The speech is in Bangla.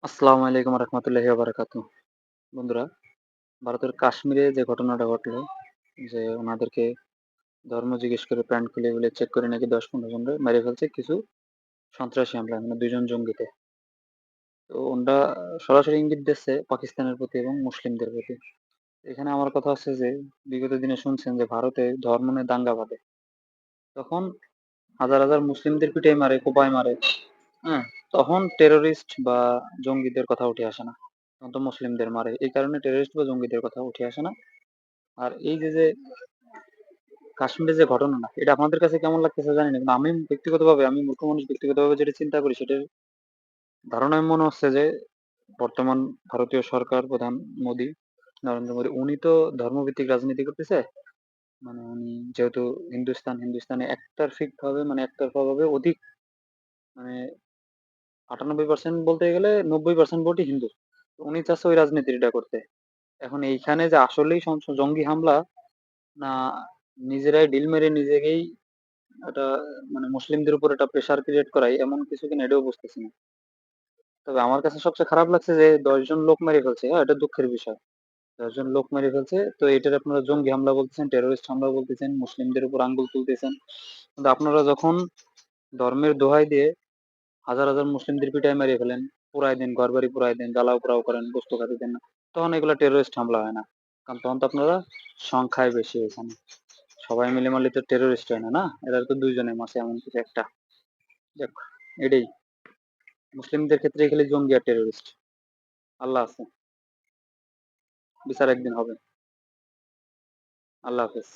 আসসালামু আলাইকুম রহমতুল্লাহি বারাকাতু। বন্ধুরা, ভারতের কাশ্মীরে যে ঘটনাটা ঘটলো, যে ওনাদেরকে ধর্ম জিজ্ঞেস করে প্যান্ট খুলে খুলে চেক করে নাকি 10-15 জনকে মেরে ফেলছে কিছু সন্ত্রাসী হামলা, মানে 2 জন জঙ্গিতে। তো ওনরা সরাসরি ইঙ্গিত দিচ্ছে পাকিস্তানের প্রতি এবং মুসলিমদের প্রতি। এখানে আমার কথা হচ্ছে যে বিগত দিনে শুনছেন যে ভারতে ধর্ম নিয়ে দাঙ্গা বাঁধে, তখন হাজার হাজার মুসলিমদের পিটাই মারে, কোপায় মারে। হ্যাঁ, তখন টেরোরিস্ট বা জঙ্গিদের কথা উঠে আসে না, তখন তো মুসলিমদের মারে, এই কারণে টেরোরিস্ট বা জঙ্গিদের কথা উঠে আসে না। আর এই যে যে কাশ্মীরের যে ঘটনা, না এটা আপনাদের কাছে কেমন লাগতেছে জানি না, কিন্তু আমি ব্যক্তিগতভাবে, আমি মূর্খ মানুষ, ব্যক্তিগতভাবে যেটা চিন্তা করি সেটার ধারণায় মনে হচ্ছে যে বর্তমান ভারতীয় সরকার প্রধান মোদী, নরেন্দ্র মোদী, উনি তো ধর্মভিত্তিক রাজনীতি করতেছে। মানে উনি যেহেতু হিন্দুস্তানে একতরফিক ভাবে, মানে একতরফা ভাবে অধিক, মানে 98% বলতে গেলে 90% ভোটই হিন্দু। তো উনি চাচ্ছে ওই রাজনীতিটা করতে। এখন এইখানে যে আসলেই জঙ্গি হামলা, না নিজেরাই ডিল মেরে নিজেকেই এটা, মানে মুসলিমদের উপর একটা প্রেসার ক্রিয়েট করাই এমন কিছু কিনা, এটাও বুঝতেছি না। তবে আমার কাছে সবচেয়ে খারাপ লাগছে যে 10 জন লোক মেরে ফেলছে। হ্যাঁ, এটা দুঃখের বিষয়। 10 জন লোক মেরে ফেলছে, তো এটার আপনারা জঙ্গি হামলা বলতেছেন, টেরোরিস্ট হামলা বলতেছেন, মুসলিমদের উপর আঙ্গুল তুলতেছেন। কিন্তু আপনারা যখন ধর্মের দোহাই দিয়ে হাজার হাজার মুসলিমদের পিটায় মেরে ফেলেন, পুরাই দেন, ঘর বাড়ি পুরাই দেন, জ্বালাও পোড়াও করেন, বস্তু খাতে দেন না, তখন এগুলো টেরোরিস্ট হামলা হয় না। কারণ তখন তো আপনারা সংখ্যায় বেশি এখানে, সবাই মিলে মারলে তো টেরোরিস্ট হয় না। না, এরা তো 2 জনে মাসে এমন কিছু একটা। দেখ, এটাই মুসলিমদের ক্ষেত্রে খালি জঙ্গি আর টেরোরিস্ট। আল্লাহ আছে, বিচার একদিন হবে। আল্লাহ হাফেজ।